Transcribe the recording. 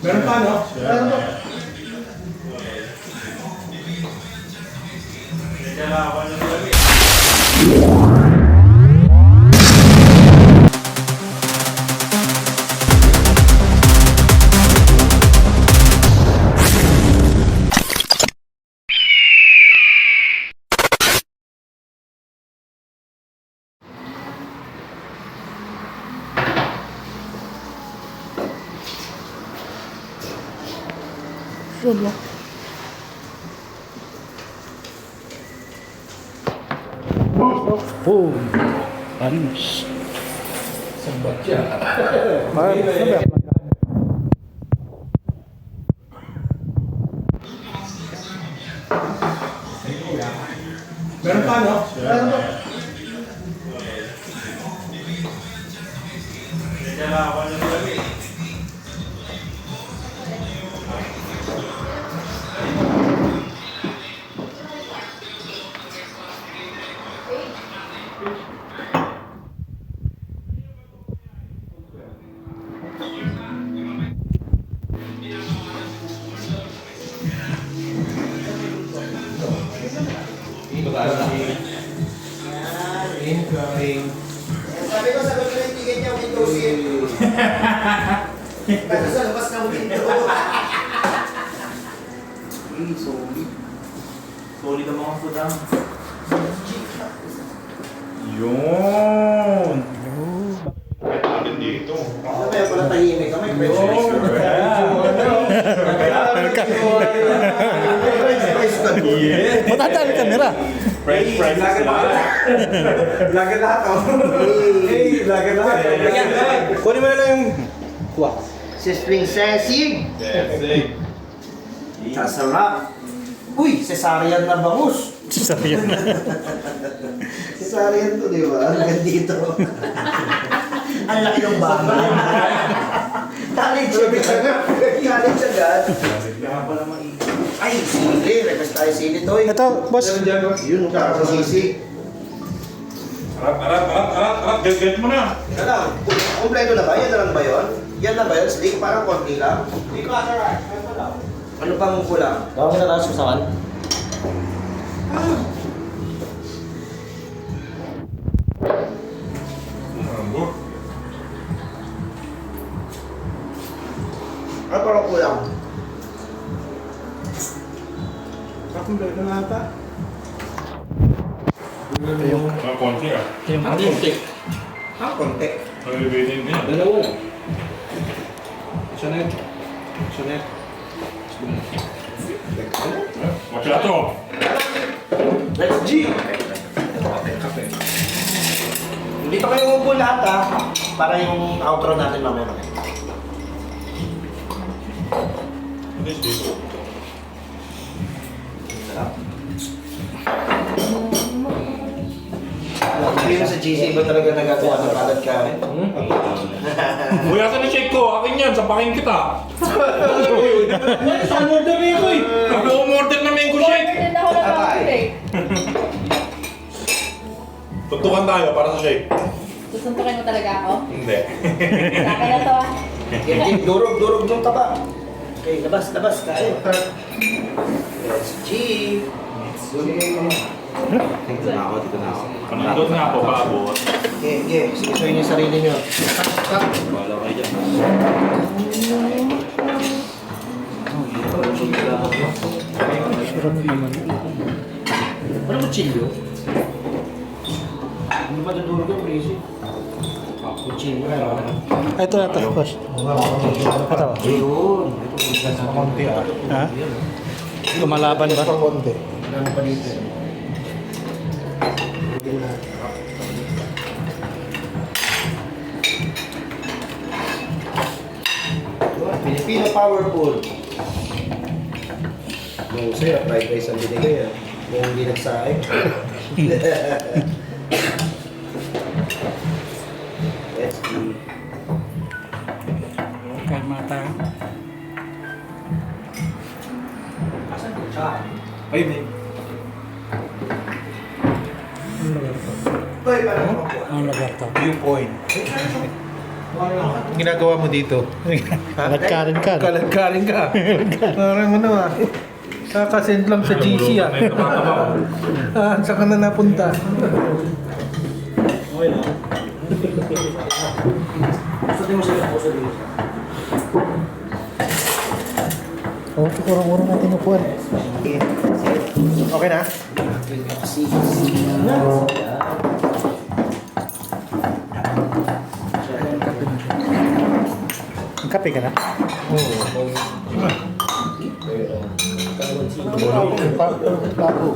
Meron pa, no? Meron pa. Yun lang. Oh, panis. Sambat siya. Meron pa, no? Meron pa. Incoming. Sabi ko, sagot ko na yung ticket niya, window seat. Kasi sa labas ng window. Solid. Solid ang mga putang. Yun. Kahit akin dito. Ano ba yung pala tahimik ka? May French fries ka. Matatabi kamera. French fries lang. Lagan lahat oh. Hey, lagan lahat. Kunin mo na lang yung... Kuha. Si Spring Sesig. Sesig. Sasarap. Uy, cesarean na bangus. Sabihan na. Cesarean to, di ba? Hanggang dito. Ang laki ng bahay. College agad. College agad. Ay, sili. Request tayo sili, Toy. Ito, boss. Yun, kakasisi. Arap. Get mo na. Yan lang. Kompleto na ba? Yan na lang ba yun? Yan na ba yun? Steak? Parang konti lang? Hindi ko asa. Ano pang kulang? Gawin na lang sa usawan. Ano pang kulang? Kompleto na ata. Konti ah. Konti. Ah, konti. Nalilitin din. Dalawa. Isa na yun. Isa na yun. Masyado. Let's G! Dito kayo umupo lahat ha, para yung outro natin mamaya. What is this? Hindi mo sa GC ba talaga nagagawa ng kalat ka? Uy, asan na shake ko? Akin yan, sapakin kita. Saan order niyo ko eh? Nag-umorder na mango shake. Order na ako ng coffee break. Tutukan tayo para sa shake. Susuntukin mo talaga ako? Hindi. Sa akin na to ah. Durog yung taba. Okay, labas, kain. Let's G! Dito na ako. Panandot nga ako, paabot. Okay, sige niyo yung sarili niyo. Wala kayo dyan. Sarap naman. Ano ba chilyo? Hindi madudurog yung crazy. Chilyo. Ito na ito, boss. Ito. Ayun. Konti ah. Ha? Lumalaban ba? Konti. Ano pa dito? Filipino Powerful. Kung sa'yo, fried rice ang binigay ah. Kung hindi nagsaing. Let's eat. Kaya mata. Asan ko siya? Ay, may. Ang lugar to. Toy, parang makuha. Ang lugar to. Viewpoint. ginagawa mo dito? Kalat-karin ka. Kalag-karing ka. Parang ano ah. Kakasend lang sa GC ah. Saan ka na napunta? Oo, kurang-kurang natin upuan. Okay na? Ang kape ka na? Papo.